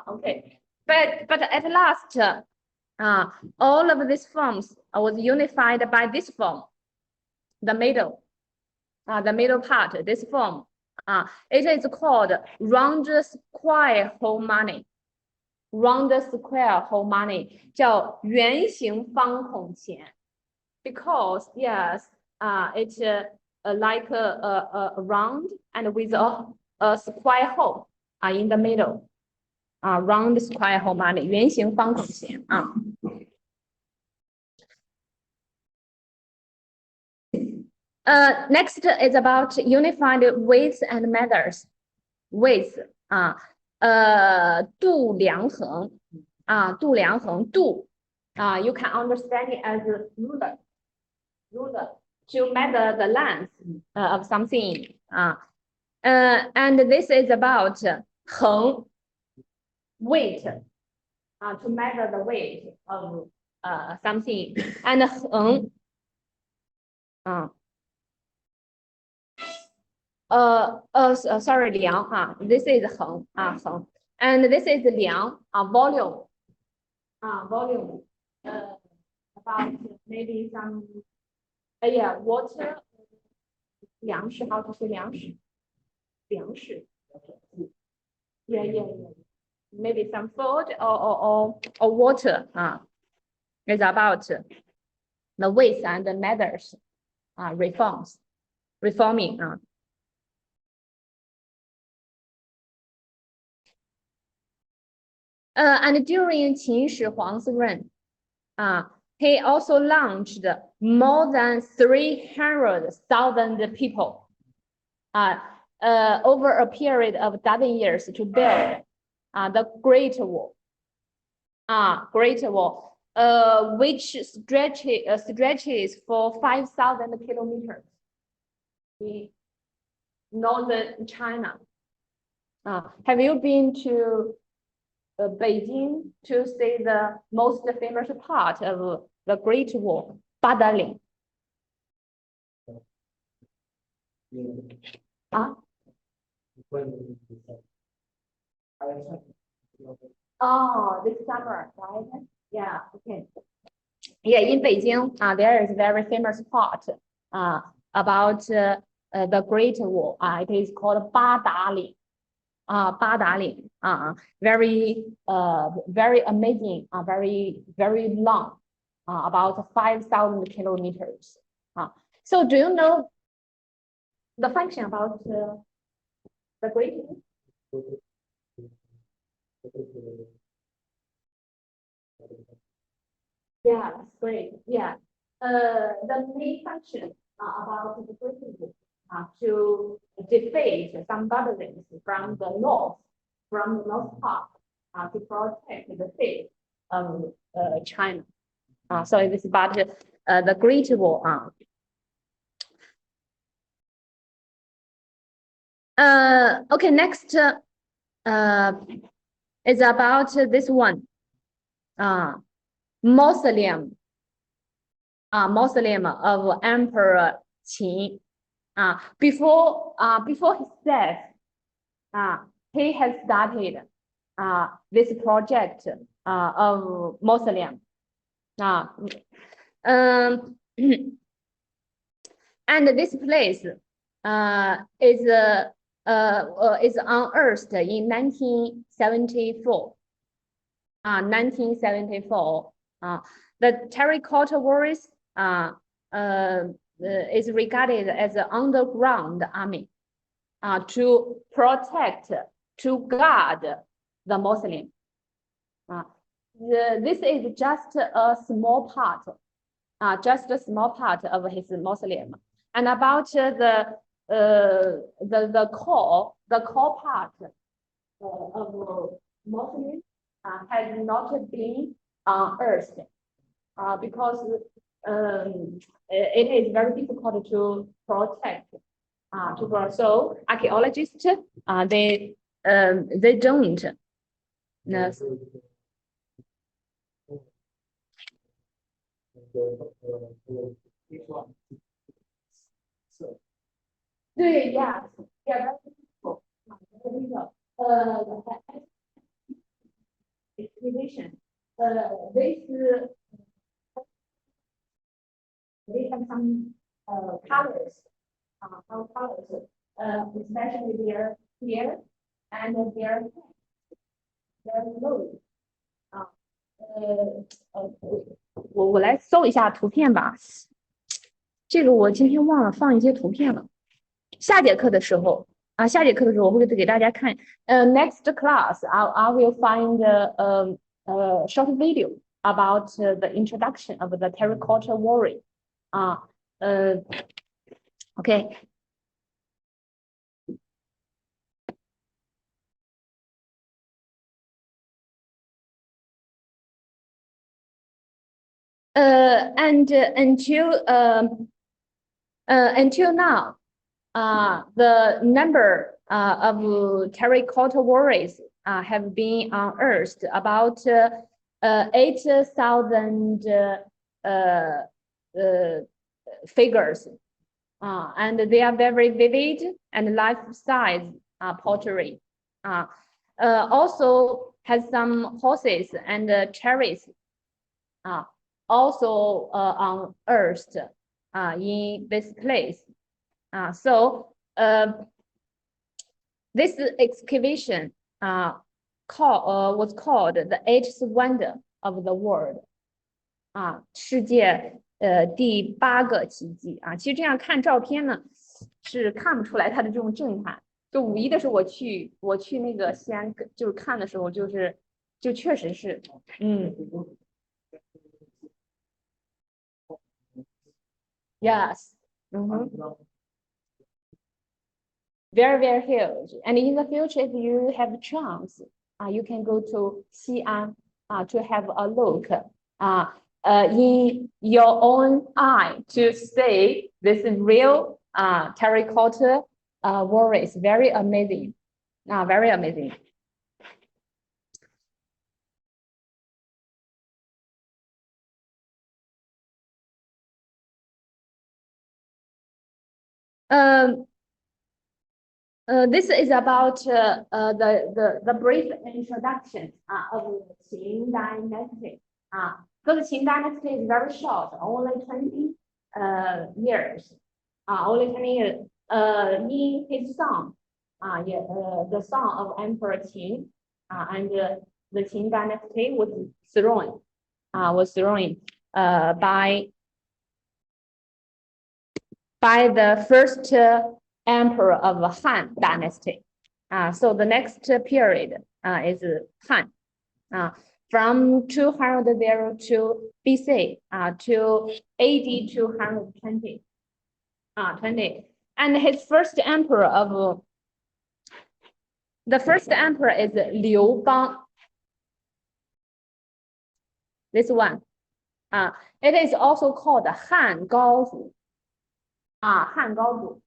Okay. But at last, all of these forms was unified by this form, the middle part, this form. It is called round square harmony. Round square harmony 叫圆形方孔弦 because yes, it's like a round and with a square hole in the middle. Round square harmony 圆形方孔弦 Next is about unified weights and methods. Weights 度量衡 度量衡度 you can understand it as a ruler to measure the length of something and this is about 衡 weight to measure the weight of something and 衡sorry 量 this is 衡 衡 and this is 量 volume volume about maybe some yeah water 粮食 how to say 粮食 yeah maybe some food or water is about the ways and the methods reforming and during Qin Shi Huang's reign, he also launched more than 300,000 people over a period of dozen years to build the Great Wall. Great Wall, which stretches for 5,000 kilometers in northern China. Have you been to Beijing to see the most famous part of the Great Wall, Badaling? Oh, this summer, right? Yeah, okay. Yeah, in Beijing, there is a very famous part about the Great Wall. It is called Badaling. Badaling, very amazing, very long, about 5,000 kilometers. So do you know the function about the Great Wall? Yeah, that's great. Yeah, the main function about the Great Wall to defeat some gatherings from the north part to protect the fate of China. So it is about the Great Wall. Okay, next is about this one. Mausoleum. Mausoleum of Emperor Qin. Before his death, he has started this project of mausoleum. And this place is unearthed in 1974. 1974. The terracotta walls is regarded as an underground army to protect, to guard the mausoleum. This is just a small part, of his mausoleum. And about the core part of mausoleum has not been unearthed because it is very difficult to protect. So archaeologists they don't. Yes. Yeah, very difficult. excavation. They have some colors, especially their hair and their nose. 我来搜一下图片吧。这个我今天忘了放一些图片了。下节课的时候我会给大家看。Next class, I will find a short video about the introduction of the terracotta warrior. Okay. And until now, the number of terracotta warriors have been unearthed about 8,000 figures, and they are very vivid and life-size pottery. Also has some horses and chariots also unearthed in this place. So this excavation was called the eighth wonder of the world. 世界第8个奇迹啊，其实这样看照片呢，是看不出来它的这种震撼。就五一的时候我去那个西安，就是看的时候，就确实是，yes, very, very huge. And in the future, if you have a chance, you can go to Xi'an to have a look in your own eye to see this real terracotta warriors. Very amazing. Very amazing. This is about the brief introduction of Qin dynasty. Because Qin dynasty is very short, only 20 years. Only 20 years. In his son, the son of Emperor Qin, and the Qin dynasty was thrown by the first emperor of Han dynasty. So the next period is Han. From 202 BC to AD 220. 20. And his first emperor is Liu Bang. This one. It is also called Han Gaozu. Han Gaozu.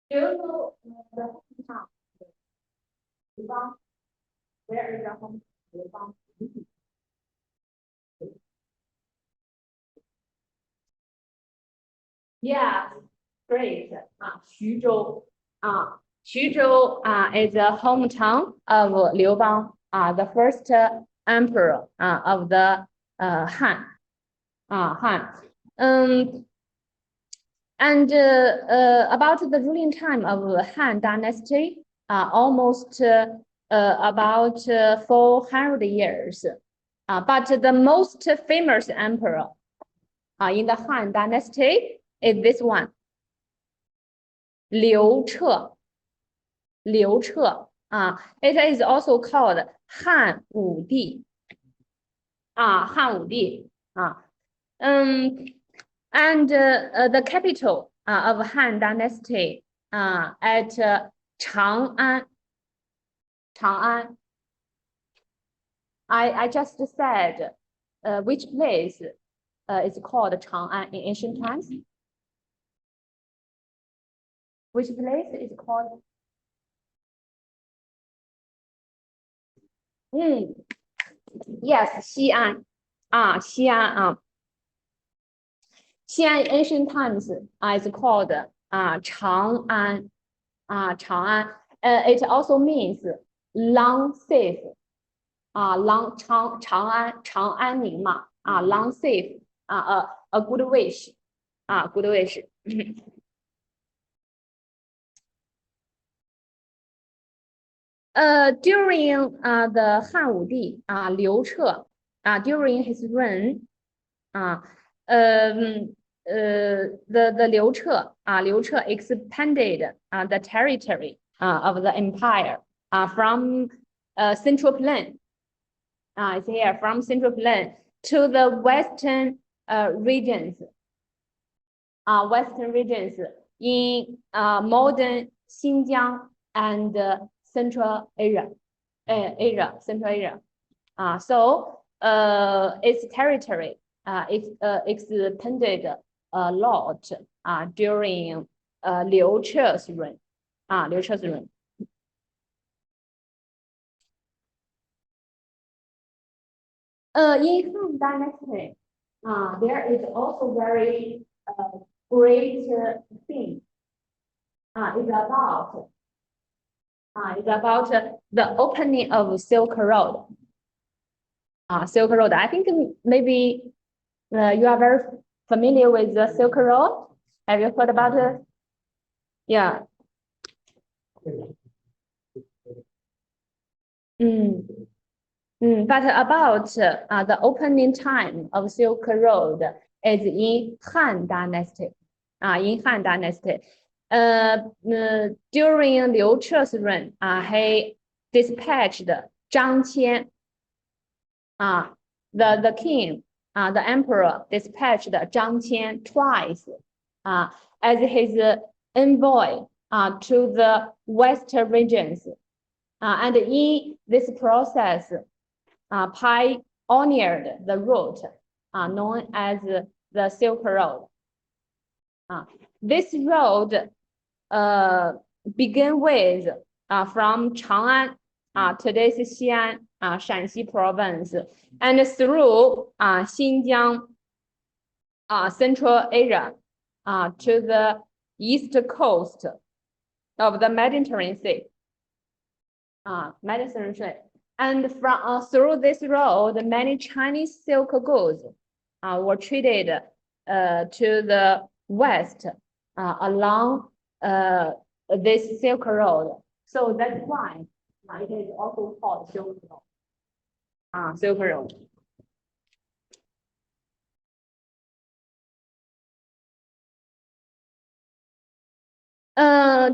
Do you know the hometown? Liu Bang? Where is the home? Liu Bang? Yeah, great. Xuzhou. Xuzhou is the hometown of Liu Bang, the first emperor of the Han. Han. And about the ruling time of Han dynasty, almost about 400 years. But the most famous emperor in the Han dynasty is this one, Liu Che. Liu Che. It is also called Han Wudi. Han Wudi. And the capital of Han dynasty at Chang'an. Chang'an. I just said which place is called Chang'an in ancient times. Which place is called? Yes, Xi'an. Xi'an. Xi'an in ancient times is called Chang'an. Chang'an. It also means long safe ，long 长安宁嘛，long safe a good wish good wish 。During the 汉武帝刘彻during his reign the 刘彻expanded the territory of the empire from central plain it's here from central plain to the western regions in modern Xinjiang and Central Asia, Central Asia. So its territory expanded a lot during Liu Che's reign. Liu Che's reign. In Han Dynasty, there is also very great thing. It's about the opening of Silk Road. Silk Road. I think maybe you are very familiar with the Silk Road. Have you heard about it? Yeah. But about the opening time of Silk Road is in Han Dynasty. In Han Dynasty. During Liu Che's reign, he dispatched Zhang Qian. The king, the emperor dispatched Zhang Qian twice as his envoy to the western regions. And in this process, pioneered the route known as the Silk Road. This road began with from Chang'an, today's Xi'an, Shanxi province, and through Xinjiang, Central Asia, to the east coast of the Mediterranean Sea. Mediterranean Sea. And from through this road, many Chinese silk goods were traded to the west along this Silk Road. So that's why it is also called Silk Road. Silk Road.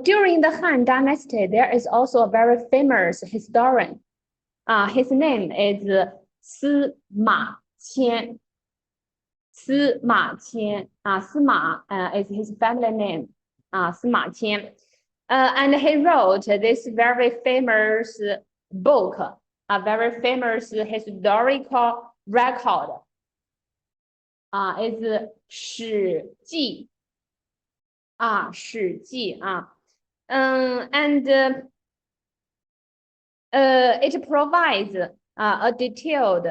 During the Han Dynasty, there is also a very famous historian. His name is Sima Qian. Sima Qian. Sima is his family name. Sima Qian. And he wrote this very famous book, a very famous historical record. Is 史记. 史记. And it provides a detailed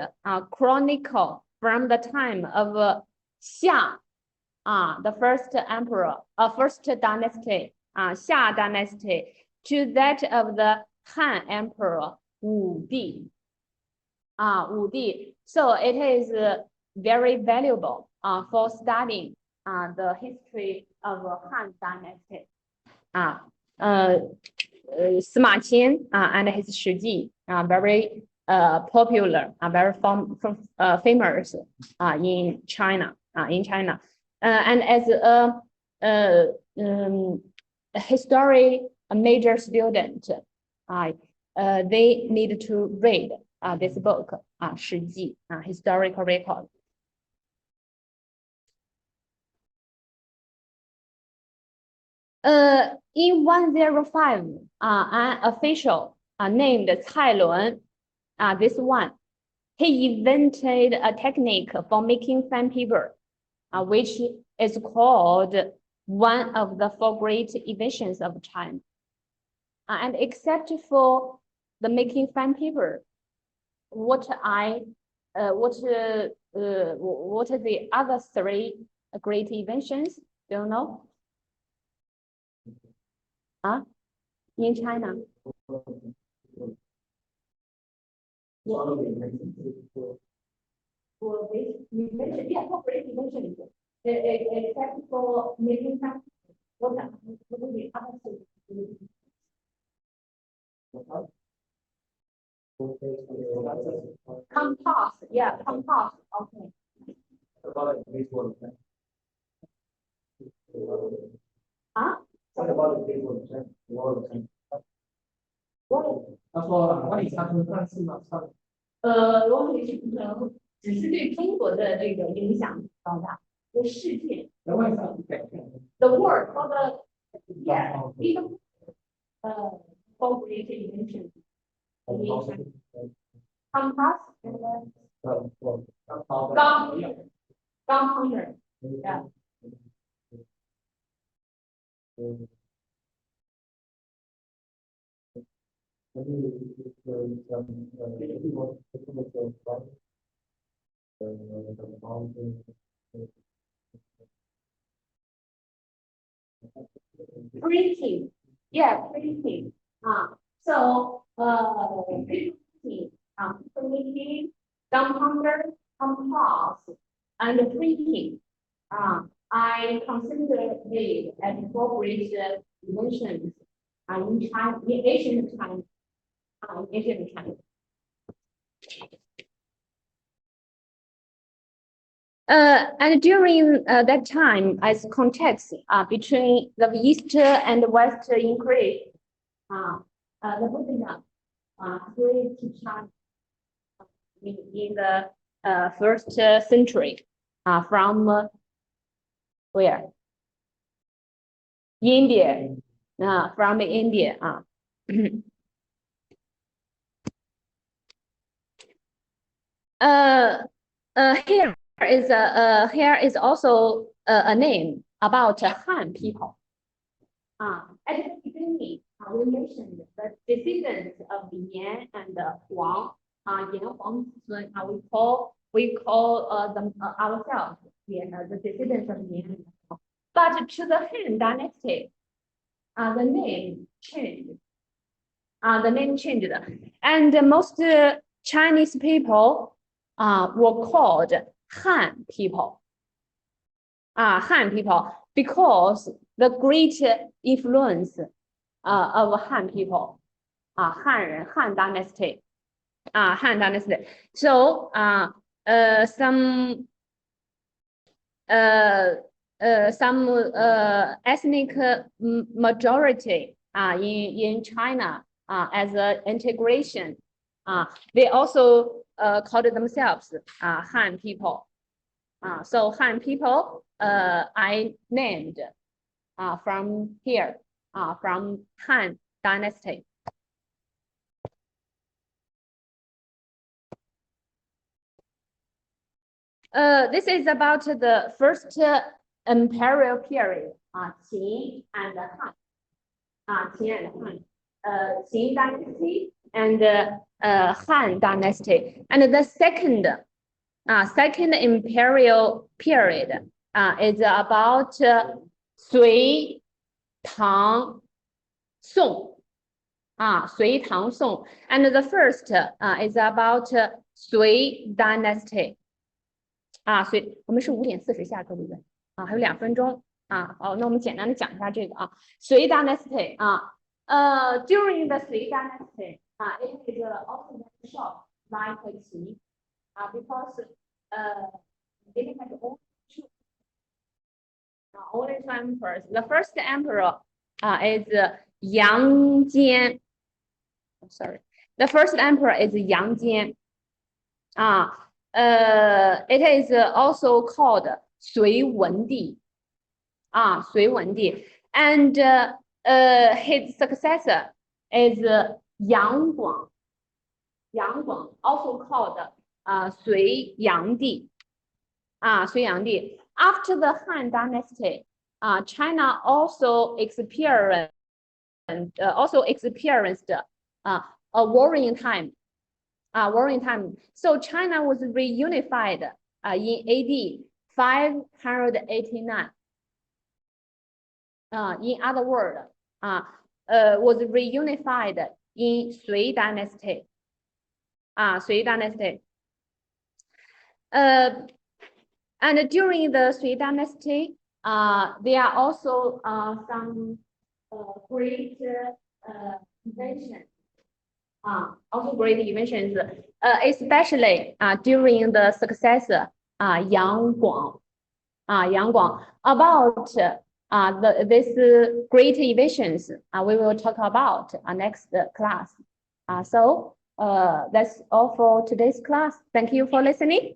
chronicle from the time of Xia, the first emperor, first dynasty, Xia dynasty, to that of the Han emperor Wu Di. Wu Di. So it is very valuable for studying the history of Han dynasty. Sima Qian and his 史记 very popular, very famous in China. And as a history major student, they need to read this book, 史记, historical record. In 105, an official named Cai Lun, this one, he invented a technique for making fan paper, which is called one of the 4 great inventions of China. And except for the making fan paper, what are the other 3 great inventions? Do you know? in China? For this, you mentioned, yeah, corporate mentioned except for making some, what would be other things? Compost, yeah, compost, okay. Huh? What? 他说管理层他们上次嘛，我也是可能只是对中国的这个影响比较大，对世界。然后上次改变。 The word for the yeah, even corporate invention. Compass and then gunpowder. Yeah. Printing, yeah, printing. So printing, printing, gunpowder, compost, and printing. I consider it as corporate inventions in China, in ancient China, ancient China. And during that time, as context between the East and West increase, the Buddhism spread to China in the first century from where? India, from India. Here is also a name about Han people. At the beginning, we mentioned the descendants of Yan and Huang. Yan, Huang, we call them ourselves the descendants of Yan and Huang. But to the Han dynasty, the name changed. The name changed, and most Chinese people were called Han people. Han people, because the great influence of Han people, Han dynasty, Han dynasty. So some ethnic majority in China as an integration, they also called themselves Han people. So Han people, I named from here, from Han dynasty. This is about the first imperial period, Qin and Han. Qin and Han. Qin dynasty and Han dynasty. And the second imperial period is about Sui, Tang, Song. Sui, Tang, Song. And the first is about Sui dynasty. 所以我们是5:40下课，对不对？还有2分钟好，那我们简单的讲一下这个Sui dynasty during the Sui dynasty it is also very short like Qin because it has only two emperors. The first emperor is Yang Jian. Sorry, the first emperor is Yang Jian. It is also called Sui Wendi. Sui Wendi. And his successor is Yang Guang. Yang Guang, also called Sui Yangdi. Sui Yangdi. After the Han dynasty, China also experienced a warring time. So China was reunified in AD 589. In other words, was reunified in Sui dynasty. Sui dynasty. And during the Sui dynasty, there are also some great inventions. Also great inventions, especially during the successor Yang Guang. About this great inventions, we will talk about next class. So that's all for today's class. Thank you for listening.